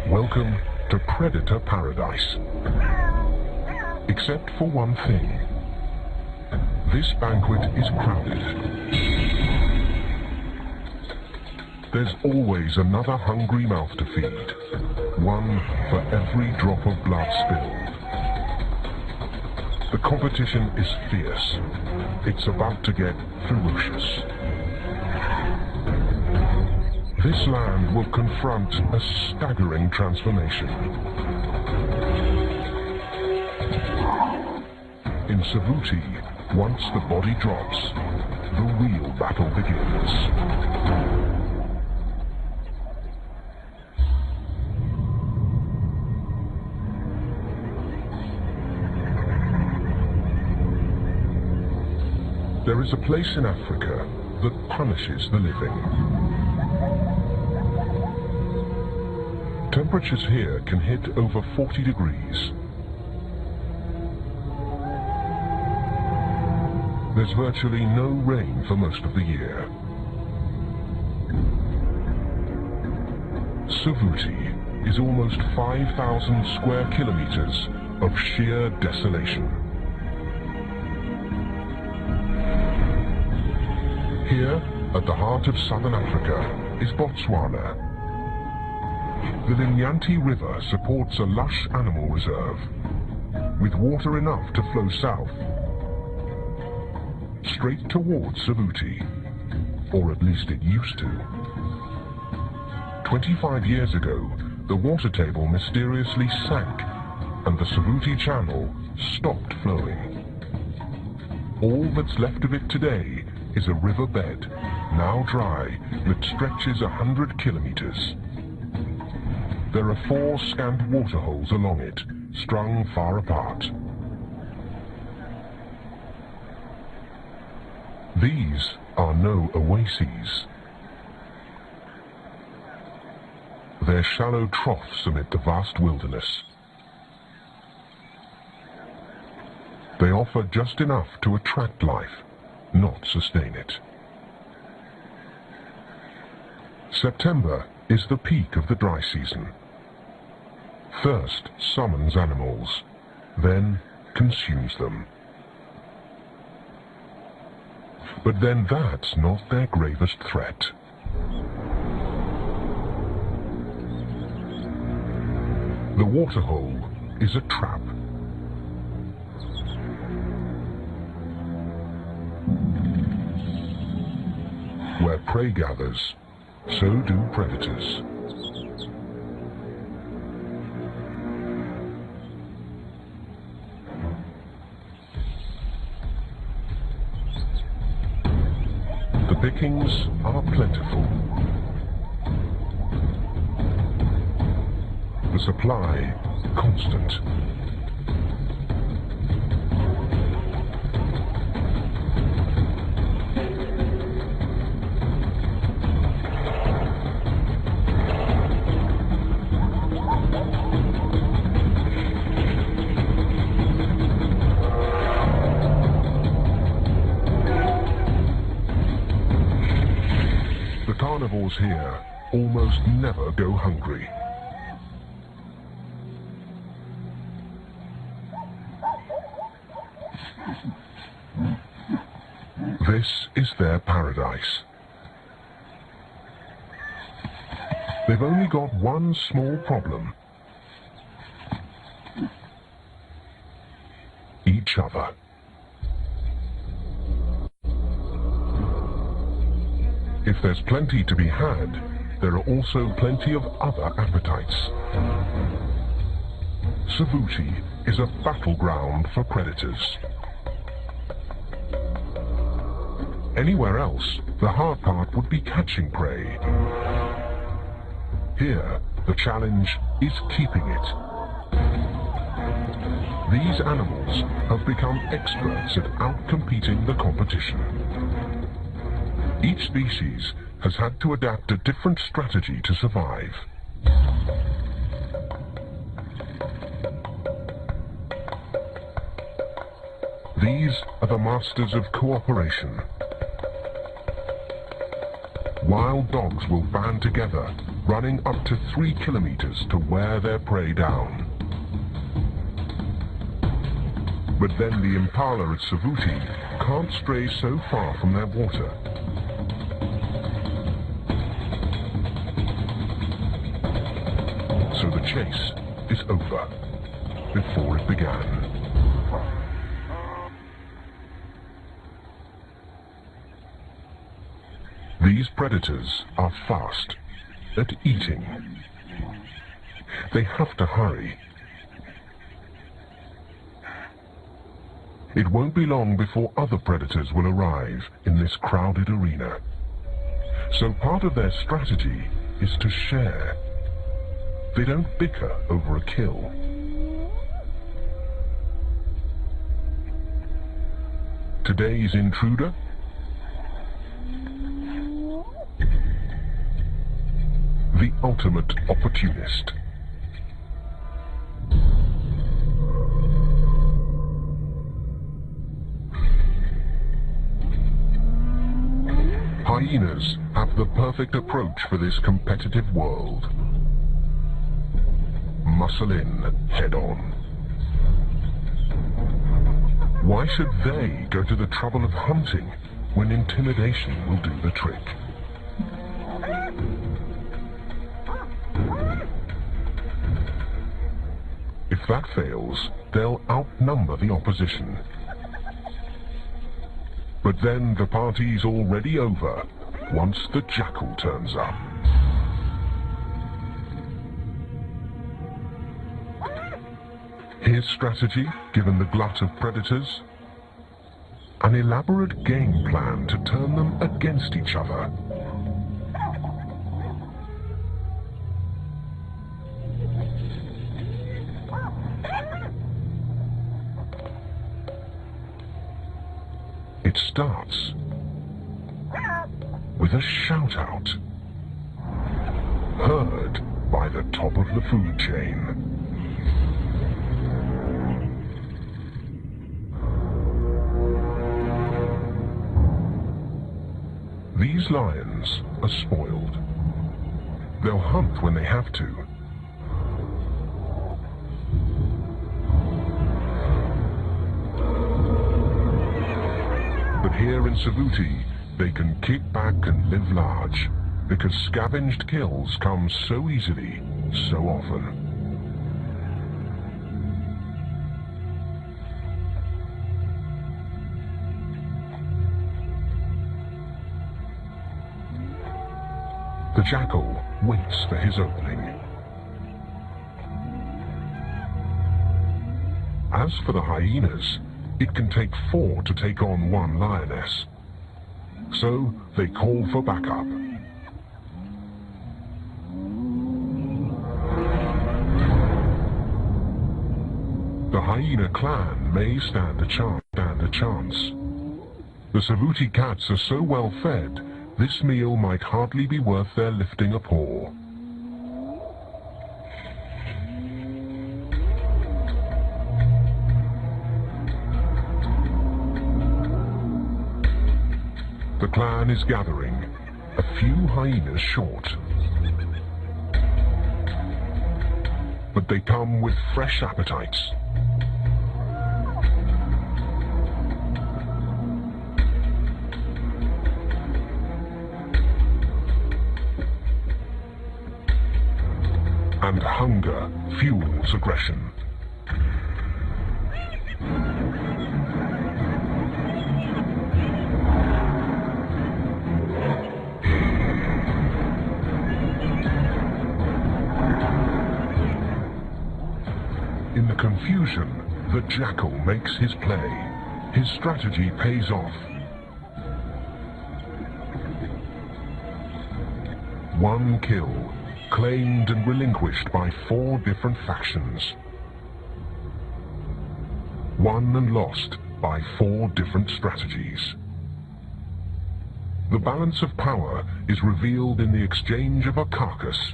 Welcome to Predator Paradise. Except for one thing. This banquet is crowded. There's always another hungry mouth to feed. One for every drop of blood spilled. The competition is fierce. It's about to get ferocious. This land will confront a staggering transformation. In Savuti, once the body drops, the real battle begins. There is a place in Africa that punishes the living. Temperatures here can hit over 40 degrees. There's virtually no rain for most of the year. Savuti is almost 5,000 square kilometers of sheer desolation. Here, at the heart of southern Africa, is Botswana. The Linyanti River supports a lush animal reserve, with water enough to flow south, straight towards Savuti, or at least it used to. 25 years ago, the water table mysteriously sank, and the Savuti Channel stopped flowing. All that's left of it today is a riverbed, now dry, that stretches 100 kilometers. There are 4 scant waterholes along it, strung far apart. These are no oases. They're shallow troughs amid the vast wilderness. They offer just enough to attract life, not sustain it. September is the peak of the dry season. Thirst summons animals, then consumes them. But then that's not their gravest threat. The waterhole is a trap. Where prey gathers, so do predators. The pickings are plentiful. The supply constant. Carnivores here almost never go hungry. This is their paradise. They've only got one small problem. Each other. If there's plenty to be had, there are also plenty of other appetites. Savuti is a battleground for predators. Anywhere else, the hard part would be catching prey. Here, the challenge is keeping it. These animals have become experts at outcompeting the competition. Each species has had to adapt a different strategy to survive. These are the masters of cooperation. Wild dogs will band together running up to 3 kilometers to wear their prey down. But then the impala at Savuti can't stray so far from their water. So the chase is over before it began. These predators are fast at eating. They have to hurry. It won't be long before other predators will arrive in this crowded arena. So part of their strategy is to share. They don't bicker over a kill. Today's intruder? The ultimate opportunist. Hyenas have the perfect approach for this competitive world. Muscle in, head on. Why should they go to the trouble of hunting when intimidation will do the trick? If that fails, they'll outnumber the opposition. But then the party's already over once the jackal turns up. His strategy, given the glut of predators? An elaborate game plan to turn them against each other. It starts with a shout-out, heard by the top of the food chain. These lions are spoiled. They'll hunt when they have to. But here in Savuti, they can kick back and live large, because scavenged kills come so easily, so often. The jackal waits for his opening. As for the hyenas, it can take 4 to take on 1 lioness. So they call for backup. The hyena clan may stand a chance. The Savuti cats are so well fed, this meal might hardly be worth their lifting a paw. The clan is gathering, a few hyenas short. But they come with fresh appetites. And hunger fuels aggression. In the confusion, the jackal makes his play. His strategy pays off. One kill, claimed and relinquished by 4 different factions. Won and lost by 4 different strategies. The balance of power is revealed in the exchange of a carcass.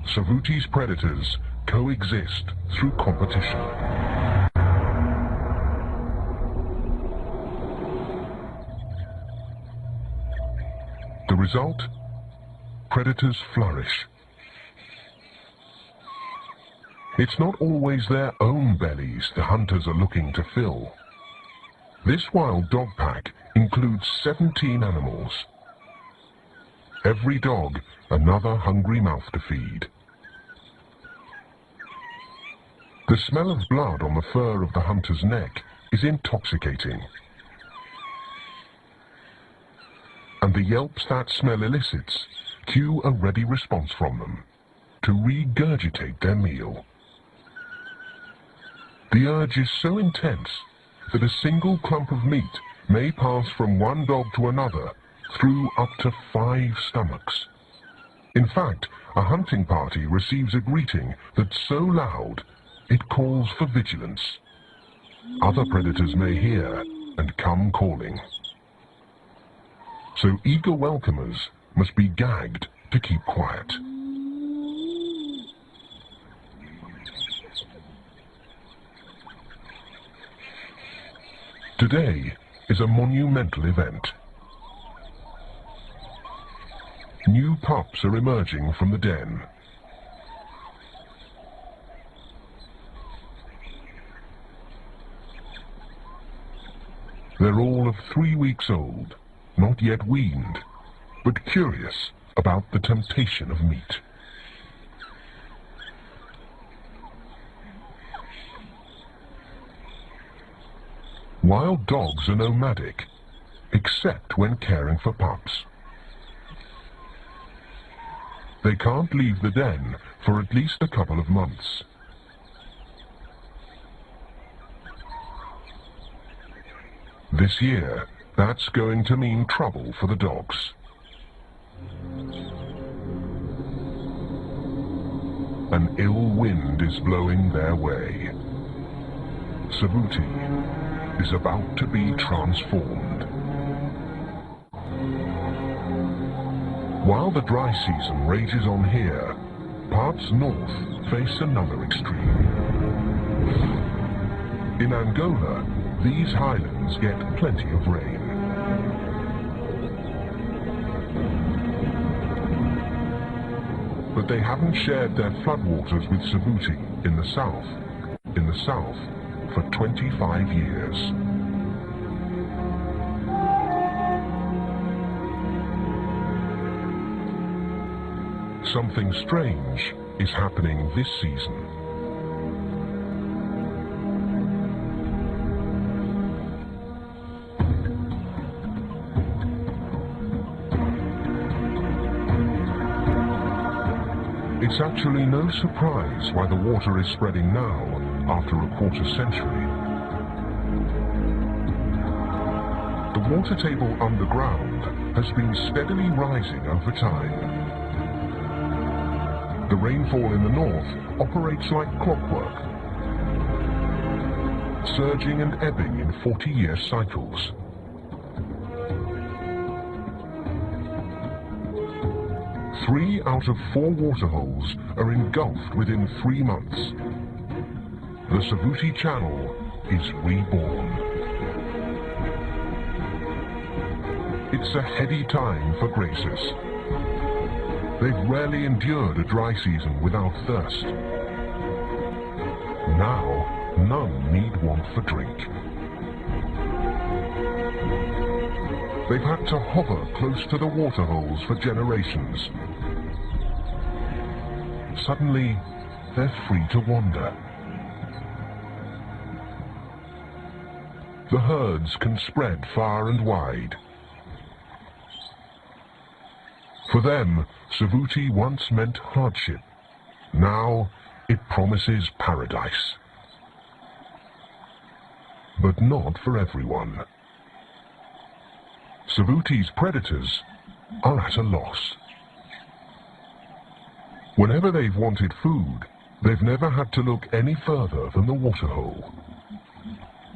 Savuti's predators coexist through competition. The result? predators flourish. It's not always their own bellies the hunters are looking to fill. This wild dog pack includes 17 animals. Every dog another hungry mouth to feed. The smell of blood on the fur of the hunter's neck is intoxicating. And the yelps that smell elicits cue a ready response from them to regurgitate their meal. The urge is so intense that a single clump of meat may pass from one dog to another through up to 5 stomachs. In fact, a hunting party receives a greeting that's so loud it calls for vigilance. Other predators may hear and come calling. So eager welcomers must be gagged to keep quiet. Today is a monumental event. New pups are emerging from the den. They're all of 3 weeks old, not yet weaned, but curious about the temptation of meat. Wild dogs are nomadic, except when caring for pups. They can't leave the den for at least a couple of months. This year, that's going to mean trouble for the dogs. An ill wind is blowing their way. Savuti is about to be transformed. While the dry season rages on here, parts north face another extreme. In Angola, these highlands get plenty of rain. But they haven't shared their floodwaters with Savuti in the south, for 25 years. Something strange is happening this season. It's actually no surprise why the water is spreading now, after a quarter century. The water table underground has been steadily rising over time. The rainfall in the north operates like clockwork, surging and ebbing in 40-year cycles. Three out of 4 waterholes are engulfed within 3 months. The Savuti Channel is reborn. It's a heady time for grazers. They've rarely endured a dry season without thirst. Now, none need want for drink. They've had to hover close to the waterholes for generations. Suddenly, they're free to wander. The herds can spread far and wide. For them, Savuti once meant hardship. Now, it promises paradise. But not for everyone. Savuti's predators are at a loss. Whenever they've wanted food, they've never had to look any further than the waterhole.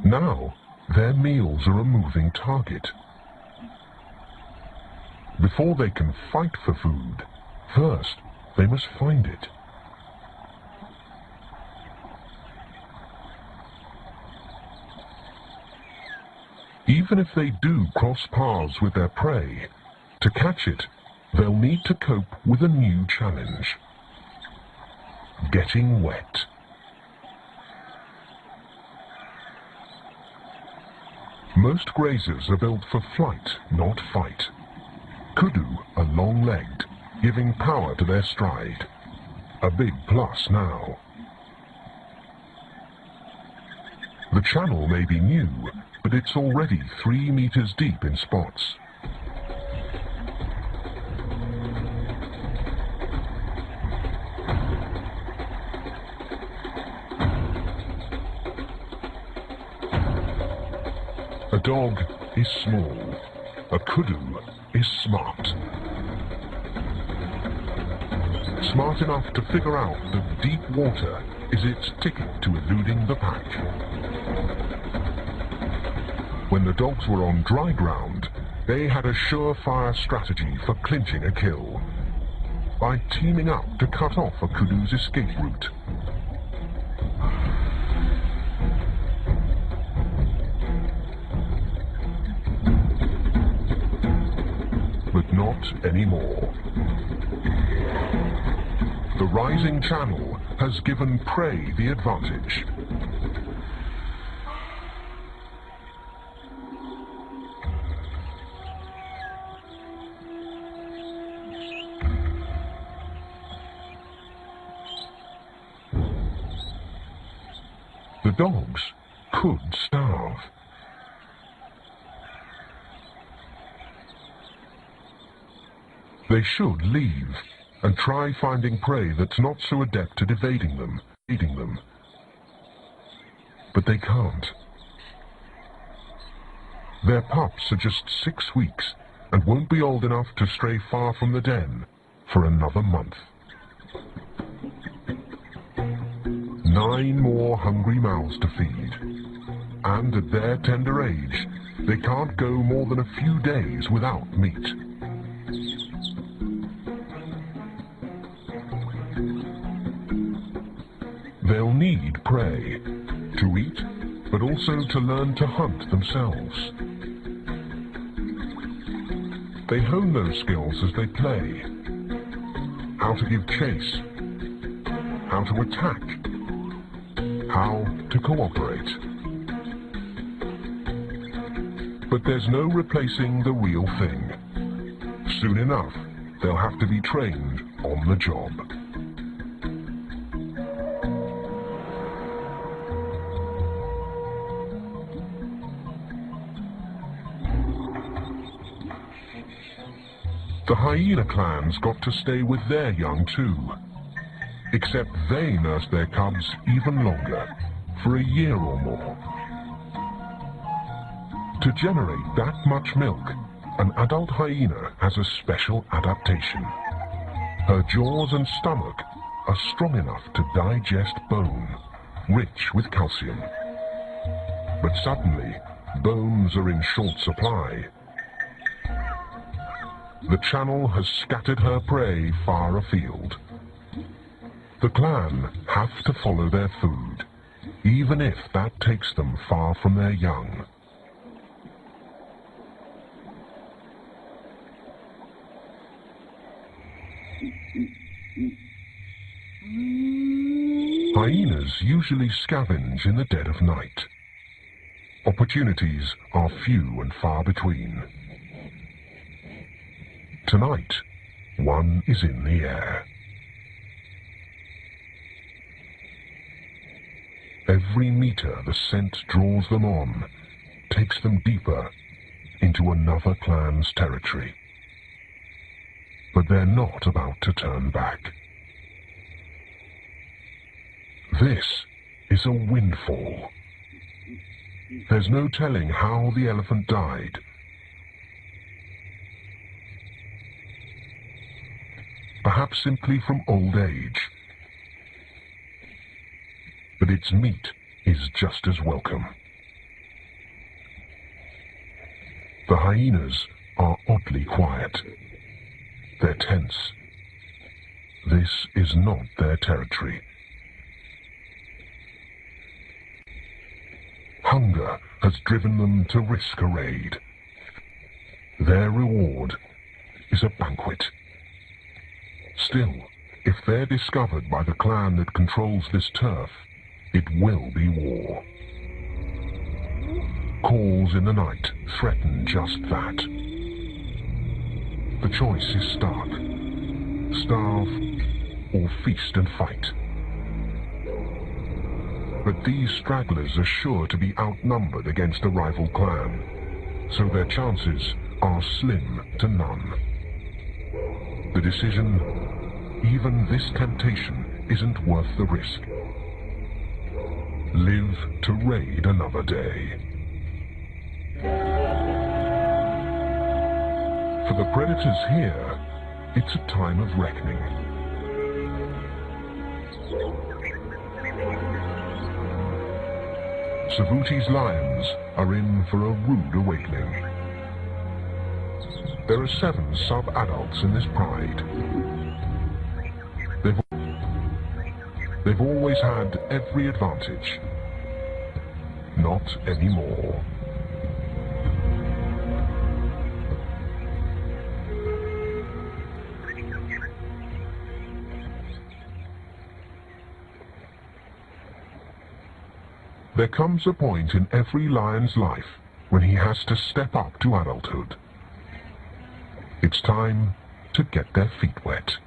Now, their meals are a moving target. Before they can fight for food, first they must find it. Even if they do cross paths with their prey, to catch it, they'll need to cope with a new challenge: getting wet. Most grazers are built for flight, not fight. Kudu are long-legged, giving power to their stride. A big plus now. The channel may be new, but it's already 3 meters deep in spots. A dog is small. A kudu is smart. Smart enough to figure out that deep water is its ticket to eluding the pack. When the dogs were on dry ground, they had a surefire strategy for clinching a kill: by teaming up to cut off a kudu's escape route. But not anymore. The rising channel has given prey the advantage. The dogs could starve. They should leave and try finding prey that's not so adept at evading them, eating them. But they can't. Their pups are just 6 weeks and won't be old enough to stray far from the den for another month. 9 more hungry mouths to feed, and at their tender age, they can't go more than a few days without meat. They'll need prey to eat, but also to learn to hunt themselves. They hone those skills as they play. How to give chase, how to attack, how to cooperate. But there's no replacing the real thing. Soon enough, they'll have to be trained on the job. The hyena clans got to stay with their young too, except they nurse their cubs even longer, for a year or more. To generate that much milk, an adult hyena has a special adaptation. Her jaws and stomach are strong enough to digest bone, rich with calcium. But suddenly, bones are in short supply. The channel has scattered her prey far afield. The clan have to follow their food, even if that takes them far from their young. Hyenas usually scavenge in the dead of night. Opportunities are few and far between. Tonight, one is in the air. Every meter the scent draws them on takes them deeper into another clan's territory. But they're not about to turn back. This is a windfall. There's no telling how the elephant died. Perhaps simply from old age. But its meat is just as welcome. The hyenas are oddly quiet. They're tense. This is not their territory. Hunger has driven them to risk a raid. Their reward is a banquet. Still, if they're discovered by the clan that controls this turf, it will be war. Calls in the night threaten just that. The choice is stark. Starve or feast and fight. But these stragglers are sure to be outnumbered against a rival clan, so their chances are slim to none. The decision, even this temptation isn't worth the risk. Live to raid another day. For the predators here, it's a time of reckoning. Savuti's lions are in for a rude awakening. There are 7 sub-adults in this pride. They've always had every advantage. Not anymore. There comes a point in every lion's life when he has to step up to adulthood. It's time to get their feet wet.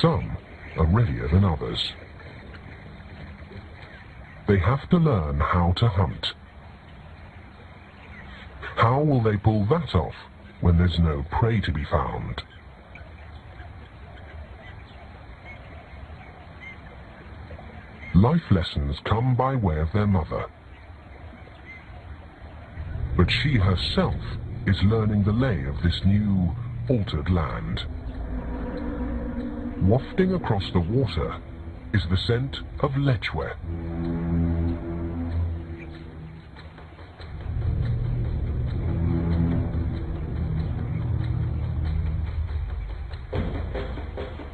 Some are readier than others. They have to learn how to hunt. How will they pull that off when there's no prey to be found? Life lessons come by way of their mother. But she herself is learning the lay of this new, altered land. Wafting across the water is the scent of lechwe.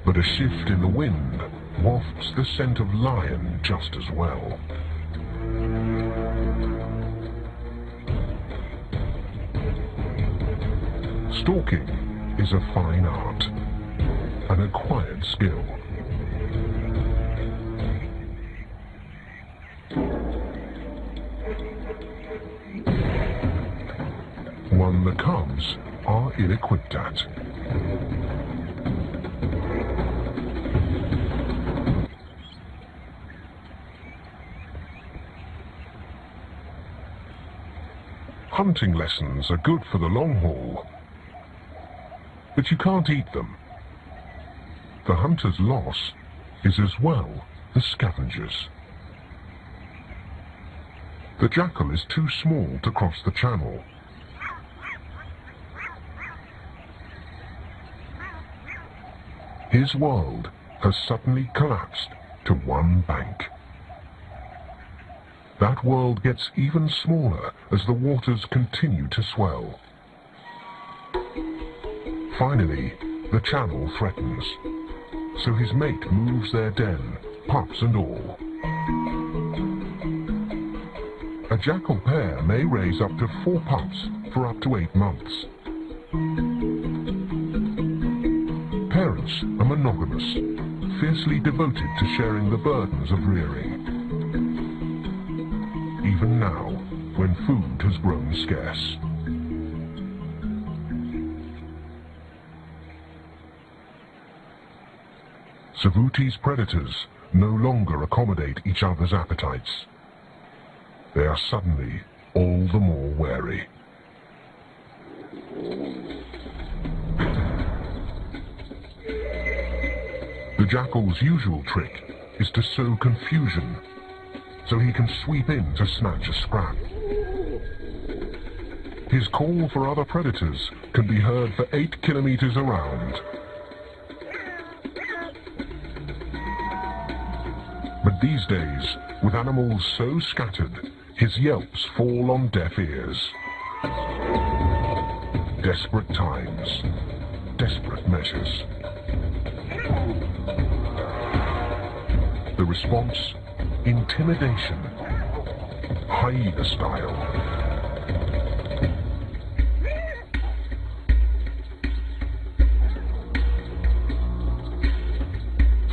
But a shift in the wind wafts the scent of lion just as well. Stalking is a fine art, an acquired skill. One the cubs are ill-equipped at. Hunting lessons are good for the long haul, but you can't eat them. The hunter's loss is as well the scavenger's. The jackal is too small to cross the channel. His world has suddenly collapsed to one bank. That world gets even smaller as the waters continue to swell. Finally, the channel threatens, so his mate moves their den, pups and all. A jackal pair may raise up to 4 pups for up to 8 months. Parents are monogamous, fiercely devoted to sharing the burdens of rearing. Even now, when food has grown scarce. Savuti's predators no longer accommodate each other's appetites. They are suddenly all the more wary. The jackal's usual trick is to sow confusion, so he can sweep in to snatch a scrap. His call for other predators can be heard for 8 kilometers around. But these days, with animals so scattered, his yelps fall on deaf ears. Desperate times, desperate measures. The response? Intimidation. hyena style.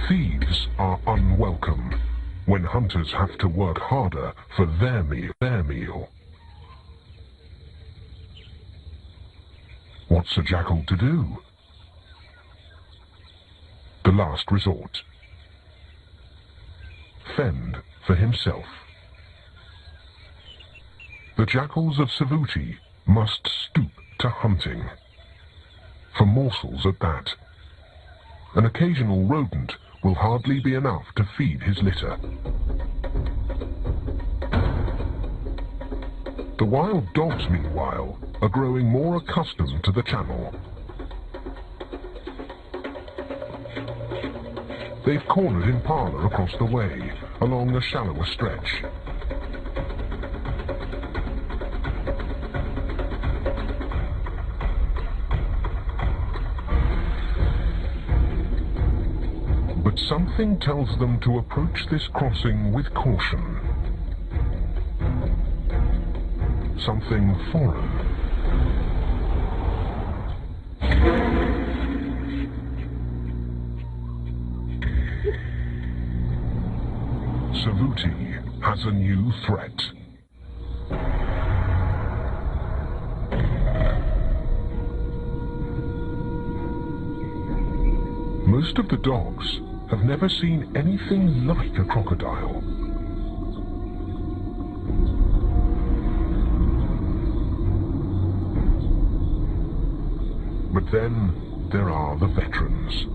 Thieves are unwelcome when hunters have to work harder for their meal. What's a jackal to do? The last resort. Fend for himself. The jackals of Savuti must stoop to hunting. For morsels at that. An occasional rodent will hardly be enough to feed his litter. The wild dogs, meanwhile, are growing more accustomed to the channel. They've cornered Impala across the way, along a shallower stretch. But something tells them to approach this crossing with caution. Something foreign. Savuti has a new threat. Most of the dogs have never seen anything like a crocodile. But then there are the veterans.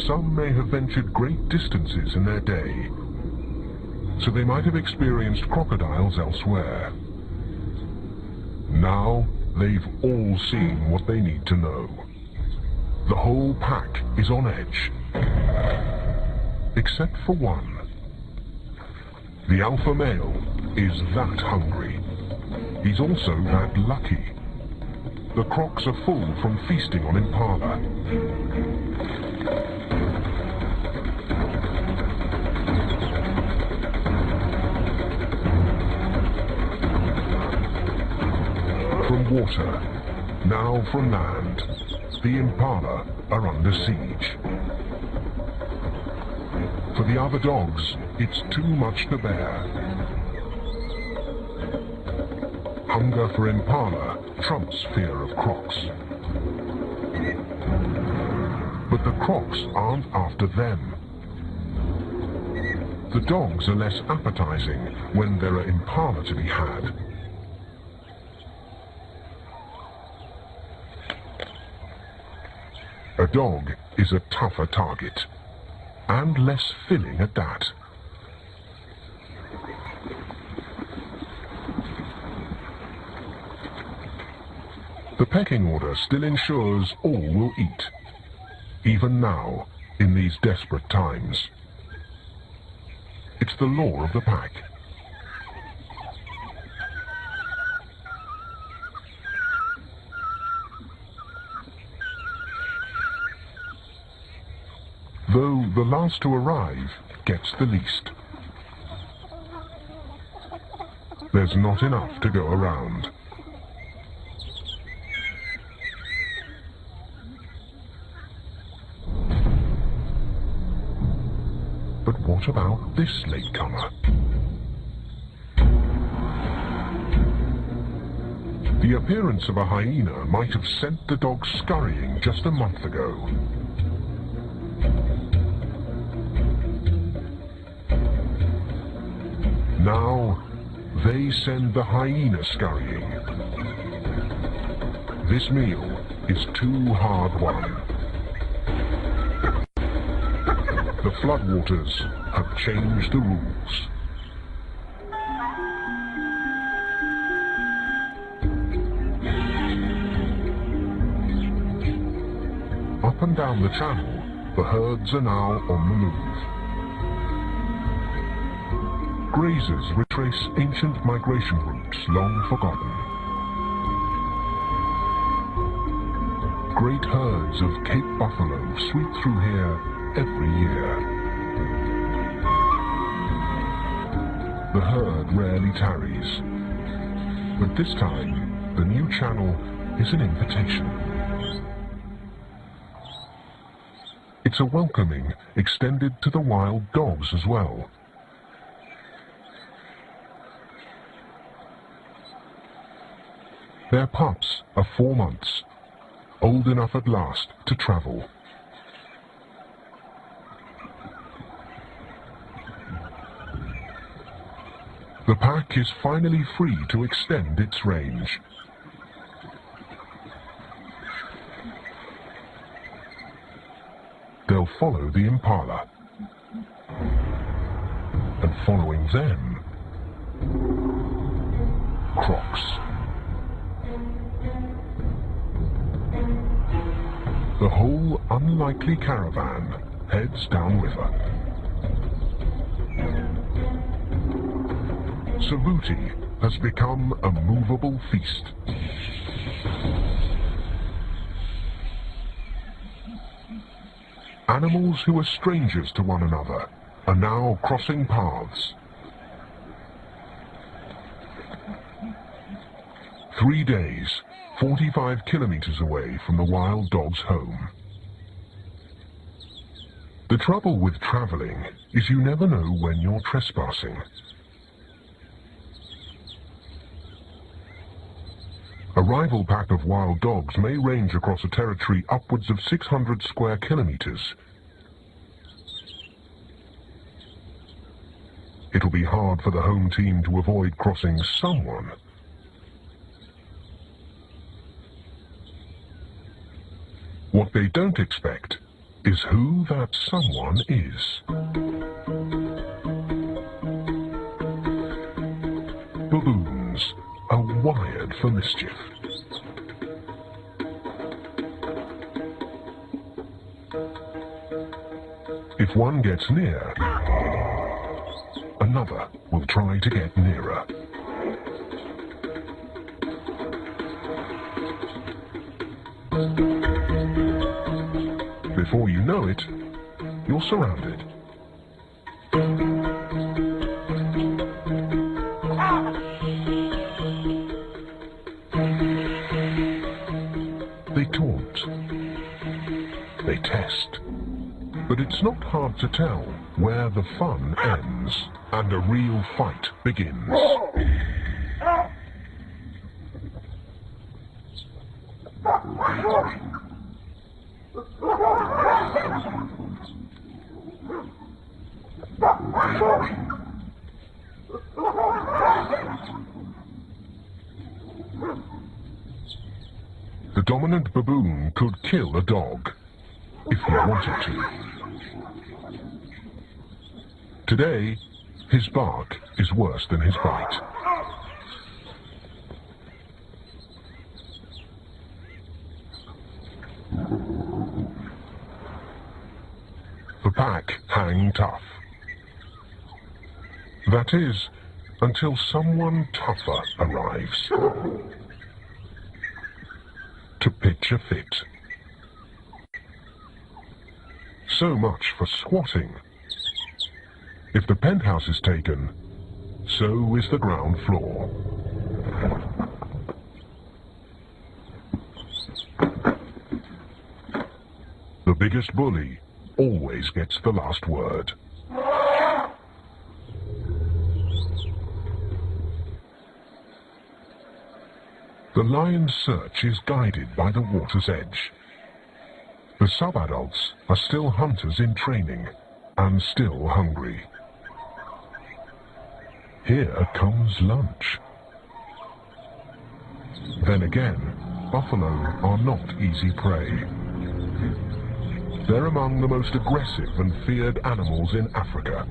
Some may have ventured great distances in their day, so they might have experienced crocodiles elsewhere. Now they've all seen what they need to know. The whole pack is on edge, except for one. The alpha male is that hungry. He's also that lucky. The crocs are full from feasting on Impala. From water, now from land, the Impala are under siege. For the other dogs, it's too much to bear. Hunger for Impala trumps fear of crocs. But the crocs aren't after them. The dogs are less appetizing when there are Impala to be had. A dog is a tougher target, and less filling at that. The pecking order still ensures all will eat, even now, in these desperate times. It's the law of the pack. Though the last to arrive gets the least. There's not enough to go around. But what about this latecomer? The appearance of a hyena might have sent the dogs scurrying just a month ago. Now, they send the hyena scurrying. This meal is too hard won. The floodwaters have changed the rules. Up and down the channel, the herds are now on the move. Grazers retrace ancient migration routes long forgotten. Great herds of Cape buffalo sweep through here every year. The herd rarely tarries, but this time the new channel is an invitation. It's a welcoming extended to the wild dogs as well. Their pups are 4 months, old enough at last to travel. The pack is finally free to extend its range. They'll follow the impala, and following them, crocs. The whole unlikely caravan heads downriver. Saruti has become a movable feast. Animals who are strangers to one another are now crossing paths. 3 days, 45 kilometers away from the wild dog's home. The trouble with traveling is you never know when you're trespassing. A rival pack of wild dogs may range across a territory upwards of 600 square kilometers. It'll be hard for the home team to avoid crossing someone. What they don't expect is who that someone is. Baboons are wired for mischief. If one gets near, another will try to get nearer. Before you know it, you're surrounded. They taunt. They test. But it's not hard to tell where the fun ends and a real fight begins. The dominant baboon could kill a dog if he wanted to. Today, his bark is worse than his bite. The pack hang tough. That is, until someone tougher arrives to pitch a fit. So much for squatting. If the penthouse is taken, so is the ground floor. The biggest bully always gets the last word. The lion's search is guided by the water's edge. The sub-adults are still hunters in training and still hungry. Here comes lunch. Then again, buffalo are not easy prey. They're among the most aggressive and feared animals in Africa.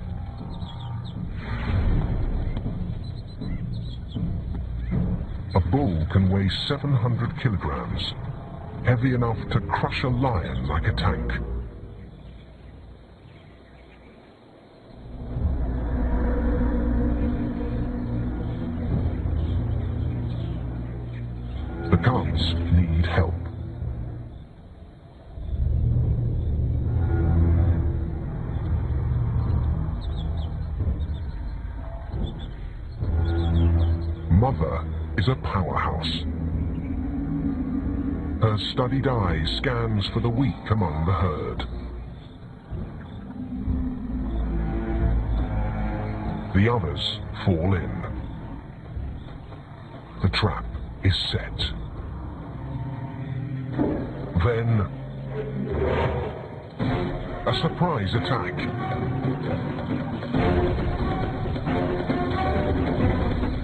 A bull can weigh 700 kilograms, heavy enough to crush a lion like a tank. The cubs need help. mother is a powerhouse. Her studied eye scans for the weak among the herd. The others fall in. The trap is set. Then, a surprise attack.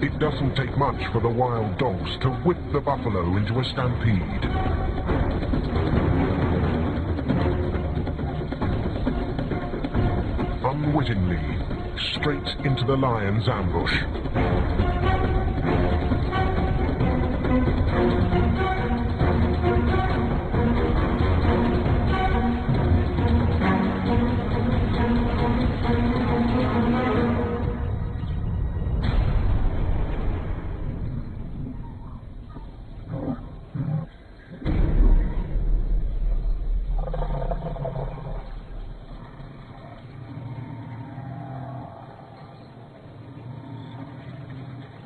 It doesn't take much for the wild dogs to whip the buffalo into a stampede. Unwittingly, straight into the lion's ambush.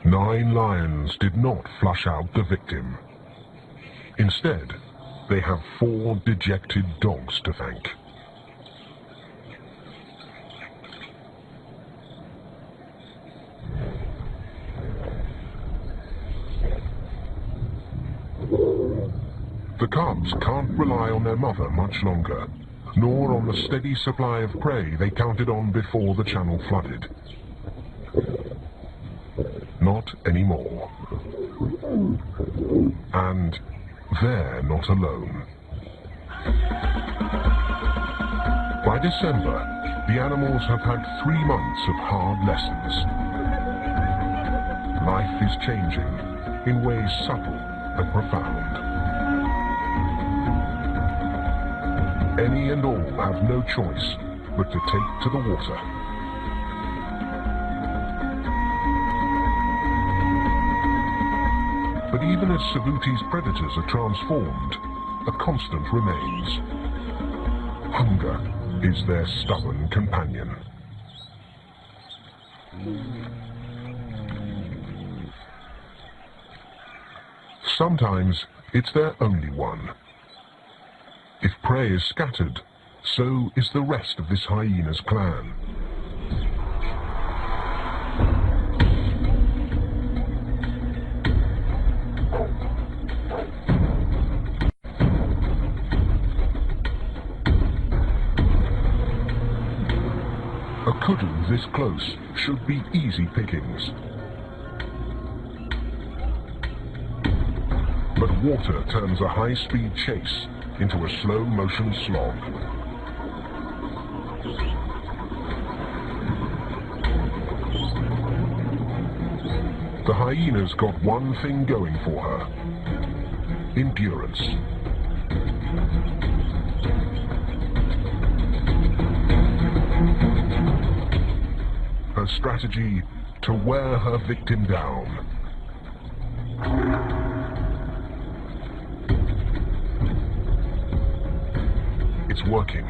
Nine lions did not flush out the victim. Instead, they have 4 dejected dogs to thank. The cubs can't rely on their mother much longer, nor on the steady supply of prey they counted on before the channel flooded. Not anymore. And they're not alone. By December, the animals have had 3 months of hard lessons. Life is changing in ways subtle and profound. Any and all have no choice but to take to the water. But even as Savuti's predators are transformed, a constant remains. Hunger is their stubborn companion. Sometimes it's their only one. If prey is scattered, so is the rest of this hyena's clan. A kudu this close should be easy pickings. But water turns a high-speed chase into a slow-motion slog. The hyena's got one thing going for her: endurance. Her strategy: to wear her victim down. It's working.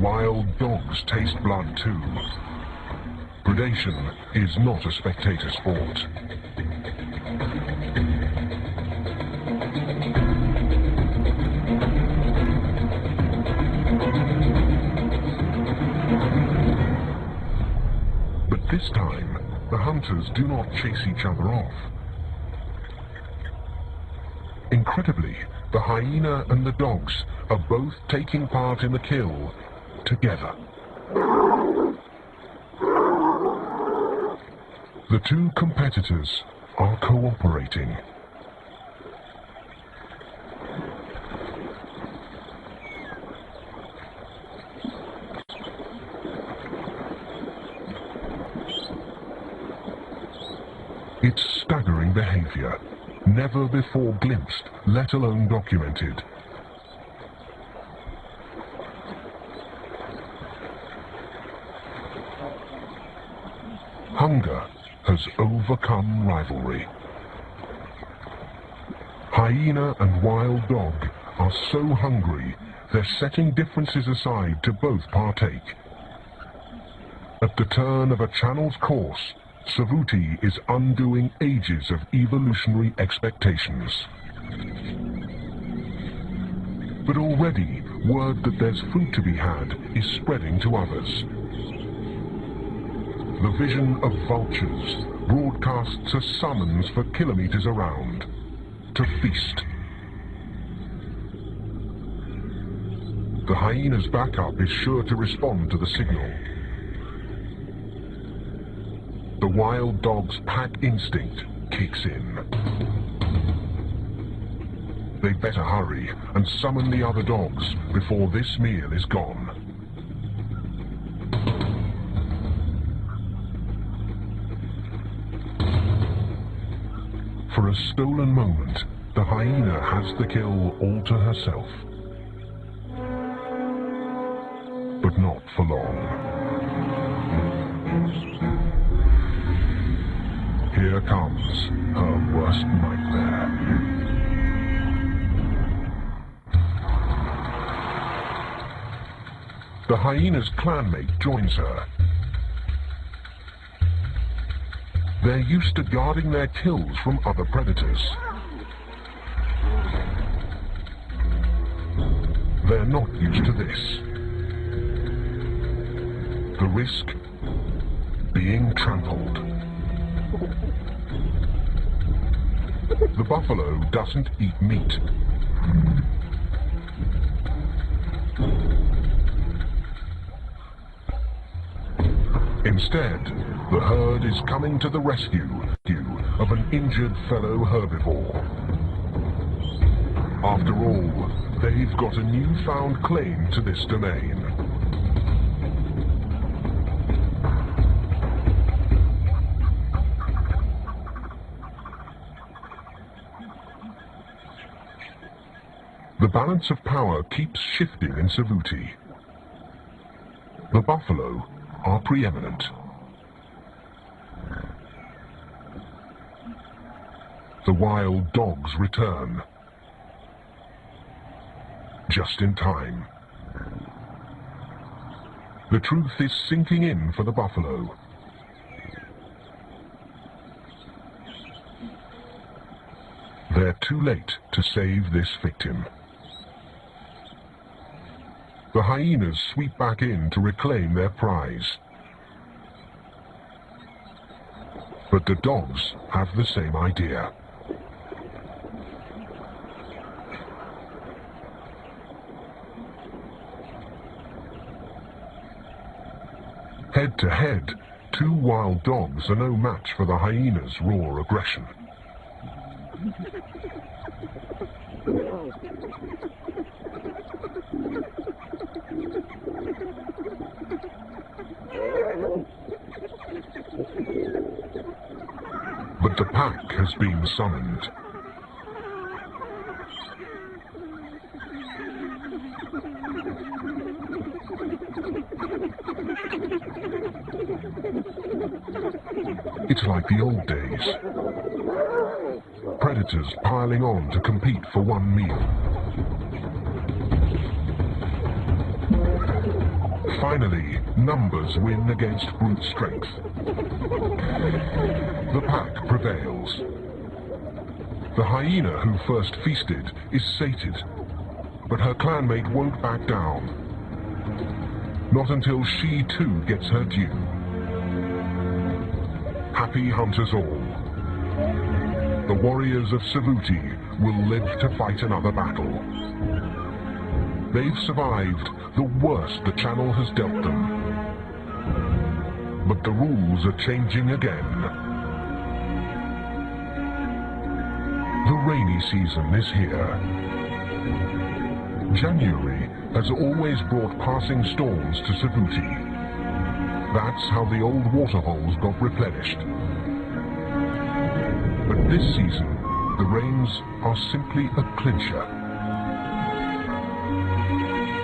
Wild dogs taste blood too. Predation is not a spectator sport. But this time, the hunters do not chase each other off. Incredibly, the hyena and the dogs are both taking part in the kill together. The two competitors are cooperating. It's staggering behavior, never before glimpsed, let alone documented. Hunger has overcome rivalry. Hyena and wild dog are so hungry, they're setting differences aside to both partake. At the turn of a channel's course, Savuti is undoing ages of evolutionary expectations. But already, word that there's food to be had is spreading to others. The vision of vultures broadcasts a summons for kilometers around to feast. The hyena's backup is sure to respond to the signal. The wild dog's pack instinct kicks in. They better hurry and summon the other dogs before this meal is gone. For a stolen moment, the hyena has the kill all to herself. But not for long. Here comes her worst nightmare. The hyena's clanmate joins her. They're used to guarding their kills from other predators. They're not used to this. The risk? Being trampled. The buffalo doesn't eat meat. Instead, the herd is coming to the rescue of an injured fellow herbivore. After all, they've got a newfound claim to this domain. The balance of power keeps shifting in Savuti. The buffalo are preeminent. The wild dogs return. Just in time. The truth is sinking in for the buffalo. They're too late to save this victim. The hyenas sweep back in to reclaim their prize. But the dogs have the same idea. Head to head, two wild dogs are no match for the hyena's raw aggression. But the pack has been summoned. It's like the old days. Predators piling on to compete for one meal. Finally, numbers win against brute strength. The pack prevails. The hyena who first feasted is sated, but her clanmate won't back down. Not until she too gets her due. Happy hunters all. The warriors of Savuti will live to fight another battle. They've survived the worst the channel has dealt them. But the rules are changing again. The rainy season is here. January has always brought passing storms to Savuti. That's how the old waterholes got replenished. But this season, the rains are simply a clincher.